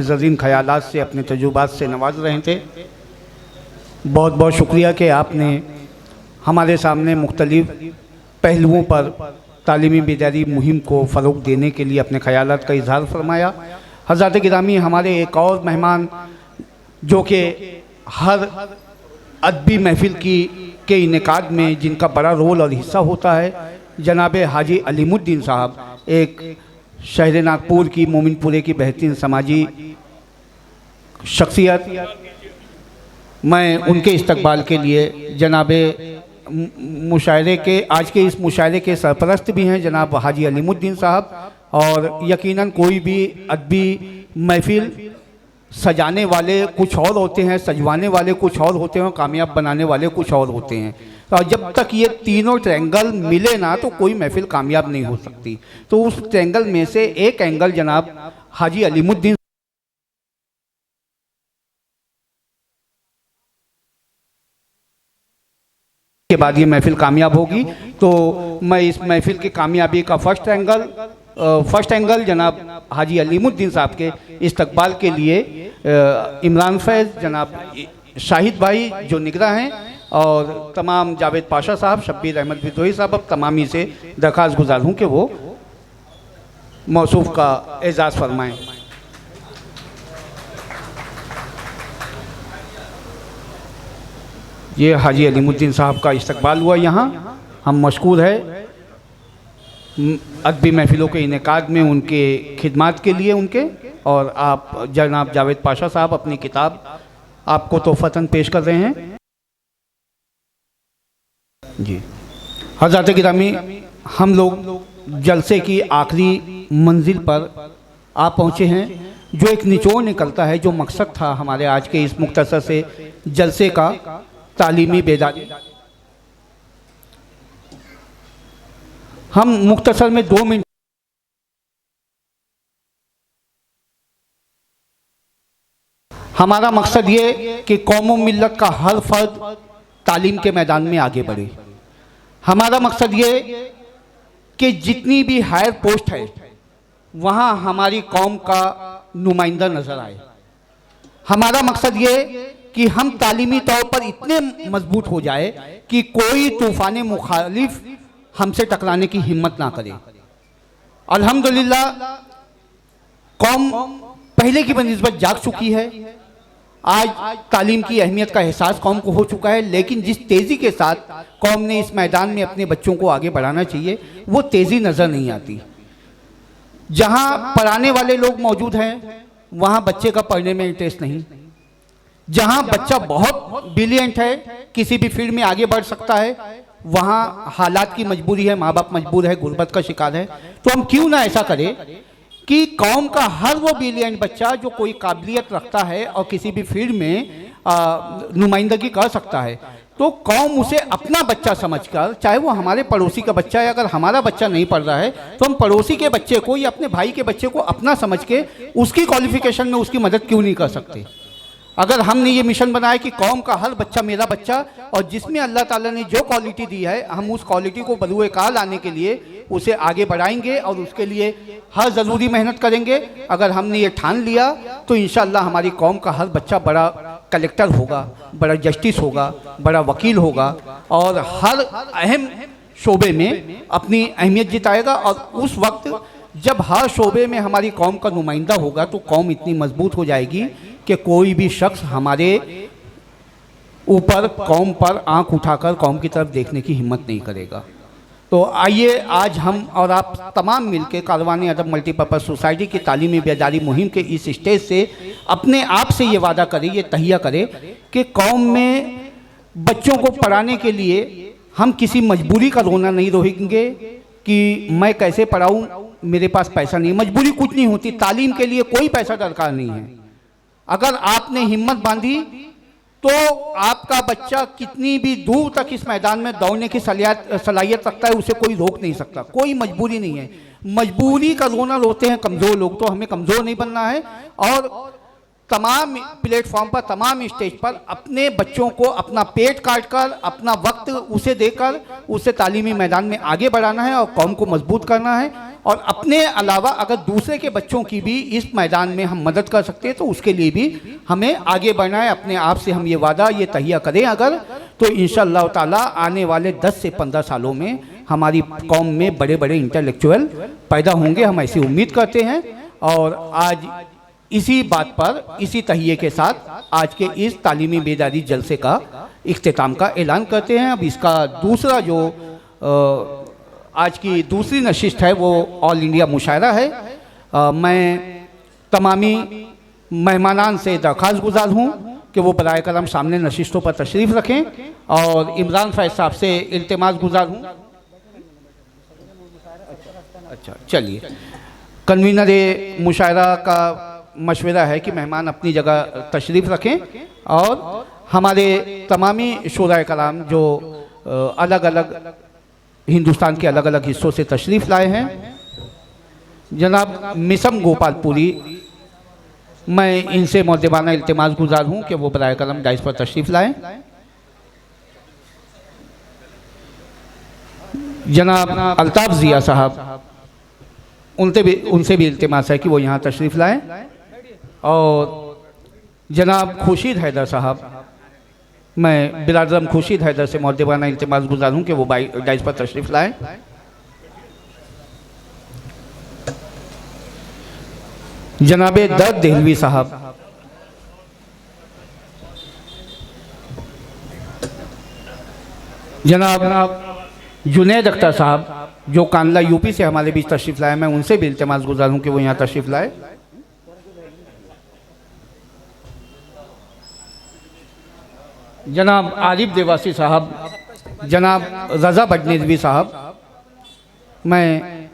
ज़रीन ख़यालात से, अपने तजुर्बात से नवाज रहे थे। बहुत बहुत शुक्रिया कि आपने हमारे सामने मुख्तलिफ़ पहलुओं पर तालीमी बेदारी मुहिम को फ़रोग़ देने के लिए अपने ख़यालात का इज़हार फरमाया। हज़रात गिरामी, हमारे एक और मेहमान जो कि हर अदबी महफ़िल के इनेकाद में जिनका बड़ा रोल और हिस्सा होता है, जनाब हाजी अलीमुद्दीन साहब, एक शहर नागपुर की, मोमिनपुरे की बेहतरीन समाजी शख्सियत। मैं उनके इस्तकबाल के लिए जनाबे मुशायरे के, आज के इस मुशायरे के सरपरस्त भी हैं जनाब हाजी अलीमुद्दीन साहब, और यकीनन कोई भी अदबी महफ़िल सजाने वाले कुछ और होते हैं, सजवाने वाले कुछ और होते हैं, कामयाब बनाने वाले कुछ और होते हैं। और जब तक ये तीनों ट्रायंगल मिले ना तो कोई महफ़िल कामयाब नहीं हो सकती। तो उस ट्रायंगल में से एक एंगल जनाब हाजी अलीमुद्दीन के बाद ये महफ़िल कामयाब होगी। तो मैं इस महफ़िल की कामयाबी का फर्स्ट एंगल जनाब हाजी अलीमुद्दीन साहब के इस्तकबाल के लिए इमरान फैज़, जनाब शाहिद भाई जो निगरां हैं, और तमाम जावेद पाशा साहब, शब्बीर अहमद विद्रोही साहब, अब तमामी से दरख्वास्त गुजार हूँ कि वो मौसूफ़ का एजाज़ फरमाएँ। ये हाजी अलीमुद्दीन साहब का इस्तकबाल हुआ यहाँ। हम मशकूर है अदबी महफ़िलों के इनेकाद में उनके खिदमात के लिए उनके, और आप जनाब जावेद पाशा साहब अपनी किताब आपको तोहफ़तन पेश कर रहे हैं। जी हज़रात गिरामी, हम लोग जलसे की आखिरी मंजिल पर आ पहुँचे हैं। जो एक निचोड़ निकलता है, जो मकसद था हमारे आज के इस मुख्तसर से जलसे का, तालीमी बेदारी। हम मुख्तसर में 2 मिनट हमारा मकसद ये कि कौम व मिल्लत का हर फर्द तालीम के मैदान में आगे बढ़े। हमारा मकसद ये कि जितनी भी हायर पोस्ट है वहाँ हमारी कौम का नुमाइंदा नज़र आए। हमारा मकसद ये कि हम तालीमी तौर पर इतने मजबूत हो जाए कि कोई तूफ़ान मुखालिफ हमसे टकराने की हिम्मत ना करे। अल्हम्दुलिल्लाह कौम पहले की बनिस्बत जाग चुकी है। आज तालीम की अहमियत का एहसास कौम को हो चुका है, लेकिन जिस तेज़ी के साथ कौम ने इस मैदान में अपने बच्चों को आगे बढ़ाना चाहिए, वो तेज़ी नज़र नहीं आती। जहाँ पढ़ाने वाले लोग मौजूद हैं वहाँ बच्चे का पढ़ने में इंटरेस्ट नहीं। जहाँ बच्चा बहुत ब्रिलियंट है, किसी भी फील्ड में आगे बढ़ सकता है, वहाँ हालात की मजबूरी है, माँ बाप मजबूर है, गुर्बत का शिकार है। तो हम क्यों ना ऐसा करें कि कौम का हर वो ब्रिलियंट बच्चा जो कोई काबिलियत रखता है और किसी भी फील्ड में नुमाइंदगी कर सकता है, तो कौम उसे अपना बच्चा समझकर, चाहे वो हमारे पड़ोसी का बच्चा है, अगर हमारा बच्चा नहीं पढ़ रहा है तो हम पड़ोसी के बच्चे को या अपने भाई के बच्चे को अपना समझ के उसकी क्वालिफिकेशन में उसकी मदद क्यों नहीं कर सकते। अगर हमने ये मिशन बनाया कि कौम का हर बच्चा मेरा बच्चा, और जिसमें अल्लाह ताला ने जो क्वालिटी दी है हम उस क्वालिटी को बरूए कार लाने के लिए उसे आगे बढ़ाएंगे और उसके लिए हर ज़रूरी मेहनत करेंगे। अगर हमने ये ठान लिया तो इंशाअल्लाह हमारी कौम का हर बच्चा बड़ा कलेक्टर होगा, बड़ा जस्टिस होगा, बड़ा वकील होगा, और हर अहम शोबे में अपनी अहमियत जिताएगा। और उस वक्त जब हर शोबे में हमारी कौम का नुमाइंदा होगा तो कौम इतनी मजबूत हो जाएगी कि कोई भी शख्स हमारे ऊपर, कौम पर आंख उठाकर कौम की तरफ देखने की हिम्मत नहीं करेगा। तो आइए आज हम और आप तमाम मिलकर कारवान अदब मल्टीपर्पज़ सोसाइटी की तालीमी बेदारी मुहिम के इस स्टेज से अपने आप से ये वादा करें, ये तहिया करें कि कौम में बच्चों को पढ़ाने के लिए हम किसी मजबूरी का रोना नहीं रोएंगे कि मैं कैसे पढ़ाऊँ, मेरे पास पैसा नहीं। मजबूरी कुछ नहीं होती, तालीम के लिए कोई पैसा दरकार नहीं है। अगर आपने हिम्मत बांधी तो आपका बच्चा कितनी भी दूर तक इस मैदान में दौड़ने की सलाहियत रखता है, उसे कोई रोक नहीं सकता। कोई मजबूरी नहीं है। मजबूरी का रोना रोते हैं कमज़ोर लोग, तो हमें कमज़ोर नहीं बनना है। और तमाम प्लेटफॉर्म पर, तमाम स्टेज पर अपने बच्चों को अपना पेट काट कर, अपना वक्त उसे देकर उसे तालीमी मैदान में आगे बढ़ाना है और कौम को मजबूत करना है। और अपने अलावा अगर दूसरे के बच्चों की भी इस मैदान में हम मदद कर सकते हैं तो उसके लिए भी हमें आगे बढ़ना है। अपने आप से हम ये वादा ये तहिया करें अगर, तो इंशाअल्लाह ताला आने वाले 10 से 15 सालों में हमारी कौम में बड़े बड़े इंटेलेक्चुअल पैदा होंगे, हम ऐसी उम्मीद करते हैं। और आज इसी बात पर, इसी तहिए के साथ आज के इस तालीमी बेदारी जलसे का इख्तिताम का ऐलान करते हैं। अब इसका दूसरा जो आज की दूसरी नशिस्त है वो ऑल इंडिया मुशायरा है। मैं तमामी मेहमानान से दरख्वास्त गुजार हूँ कि वो बराए करम सामने नशिस्तों पर तशरीफ़ रखें और इमरान फैज़ साहब से इल्तिमास गुजार हूँ। अच्छा चलिए, कन्वीनर मुशायरा का मशवरा है कि मेहमान अपनी जगह तशरीफ़ रखें और हमारे तमामी शोराए कराम जो अलग अलग हिंदुस्तान के अलग अलग हिस्सों से तशरीफ़ लाए हैं, जनाब मिसम गोपालपुरी, मैं इनसे मुअद्दिबाना इल्तिमास गुजार हूँ कि वो बराए करम डाइस पर तशरीफ़ लाएं। जनाब अल्ताफ़ ज़िया साहब, उनसे भी इल्तिमास है कि वो यहाँ तशरीफ़ लाएं। और जनाब खुर्शीद हैदर साहब, मैं बिरादरम खुर्शीद हैदर से मुअद्दिबाना इल्तिमास गुजार हूँ कि वो डाइस पर तशरीफ़ लाएं। जनाबे दर्द देहलवी साहब, जनाब जुनैद अख्तर साहब जो कांडला यूपी से हमारे बीच तशरीफ़ लाए, मैं उनसे भी इल्तिमास गुजार हूँ कि वो यहाँ तशरीफ़ लाए। जनाब आरिफ देवासी साहब, जनाब रज़ा बडनेज़वी साहब, मैं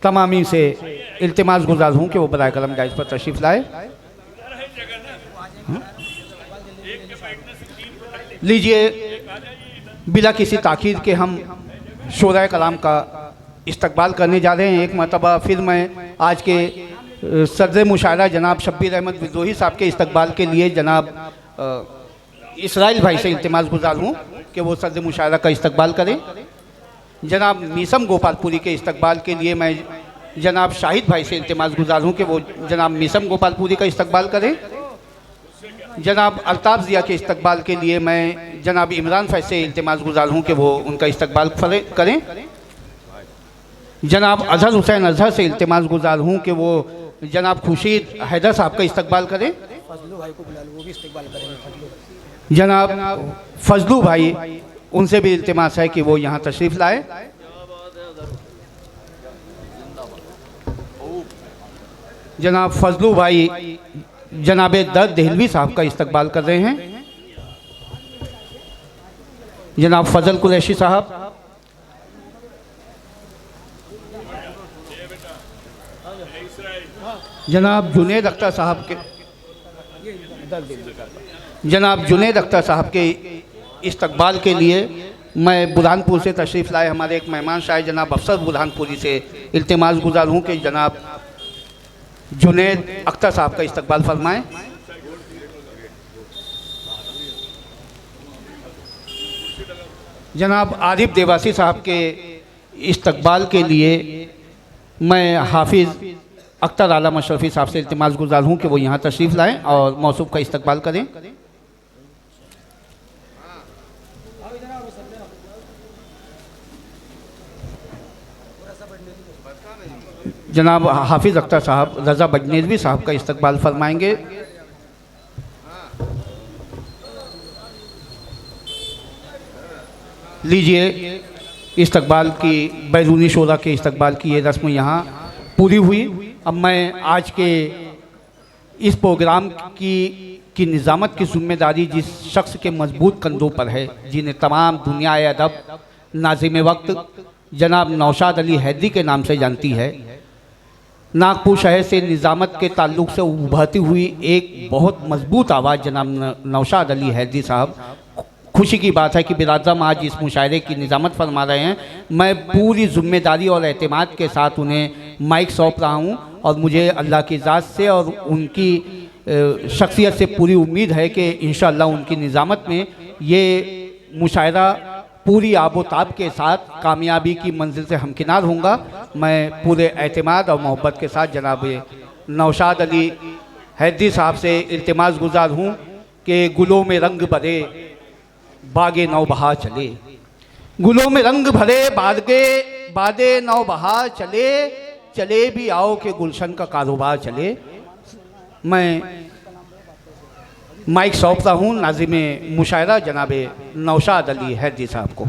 तमामी से इल्तिमास गुजार हूँ कि वो बराए करम डाइस पर तशरीफ़ लाए। लीजिए, बिला किसी ताकीद के हम शोराए कलाम का इस्तकबाल करने जा रहे हैं। एक मरतबा फिर मैं आज के सदर मुशायरा जनाब शब्बीर अहमद विद्रोही साहब के इस्तकबाल के लिए जनाब इसराइल भाई से इल्तिमास गुजार हूँ कि वो सदर मुशायरा का इस्तकबाल करें। जनाब मीसम गोपालपुरी के इस्तकबाल के लिए मैं जनाब शाहिद भाई से इल्तिमास गुजार हूँ कि वो जनाब मीसम गोपालपुरी का इस्तकबाल करें। जनाब अल्ताफ़ ज़िया के इस्तकबाल के लिए मैं जनाब इमरान फैज़ से इल्तिमास गुजार हूँ कि वो उनका इस्तकबाल करें। जनाब अजहर हुसैन अजहर से इल्तिमास गुजार हूँ कि वो जनाब खुर्शीद हैदर साहब का इस्तकबाल करें। जनाब फजलू भाई, उनसे भी इल्तिमास है कि वो यहाँ तशरीफ़ लाए। जनाब फजलू भाई जनाबे दर्द देहलवी साहब का इस्तकबाल कर रहे हैं। जनाब फजल कुरैशी साहब, जनाब जुनैद अख्तर साहब के जनाब जुनैद अख्तर साहब के इस्तकबाल के लिए मैं बुरहानपुर से तशरीफ़ लाए हमारे एक मेहमान शायद जनाब अफसर बुरहानपुरी से इल्तिमास गुजार हूँ कि जनाब जुनैद अख्तर साहब का इस्तकबाल फरमाएँ। जनाब आरिफ देवासी साहब के इस्तकबाल के लिए मैं हाफिज़ अख्तर आलम अशरफी साहब से इल्तिमास गुजार हूँ कि वो यहाँ तशरीफ़ लाएँ और मौसूफ का इस्तकबाल करें। जनाब हाफिज़ अख्तर साहब रज़ा बडनेज़वी साहब का इस्तकबाल फरमाएंगे। लीजिए, इस्तकबाल की बैरूनी शोरा के इस्तकबाल की ये रस्म यहाँ पूरी हुई। अब मैं आज के इस प्रोग्राम की निज़ामत की ज़िम्मेदारी जिस शख्स के मजबूत कंधों पर है, जिन्हें तमाम दुनिया अदब नाज़िम वक्त जनाब नौशाद अली हैदरी के नाम से जानती है, नागपुर शहर से निज़ामत के ताल्लुक़ से उभरती हुई एक बहुत मजबूत आवाज़ जनाब नौशाद अली हैदरी साहब। खुशी की बात है कि बिरादरम आज इस मुशायरे की निज़ामत फरमा रहे हैं। मैं पूरी ज़िम्मेदारी और एतमाद के साथ उन्हें माइक सौंप रहा हूं और मुझे अल्लाह की ज़ात से और उनकी शख्सियत से पूरी उम्मीद है कि इंशाअल्लाह उनकी निज़ामत में ये मुशायरा पूरी आबोताब के साथ कामयाबी की मंजिल से हमकिनार होऊंगा। मैं पूरे एतमाद और मोहब्बत के साथ जनाब नौशाद अली हैदरी साहब से इल्तिमास गुजार हूँ कि गुलों में रंग भरे बागे नौबहार चले, गुलों में रंग भरे बादे नौबहार चले, चले भी आओ के गुलशन का कारोबार चले। मैं माइक सौंपता हूँ नाज़िम मुशायरा जनाब नौशाद अली हैदरी साहब को।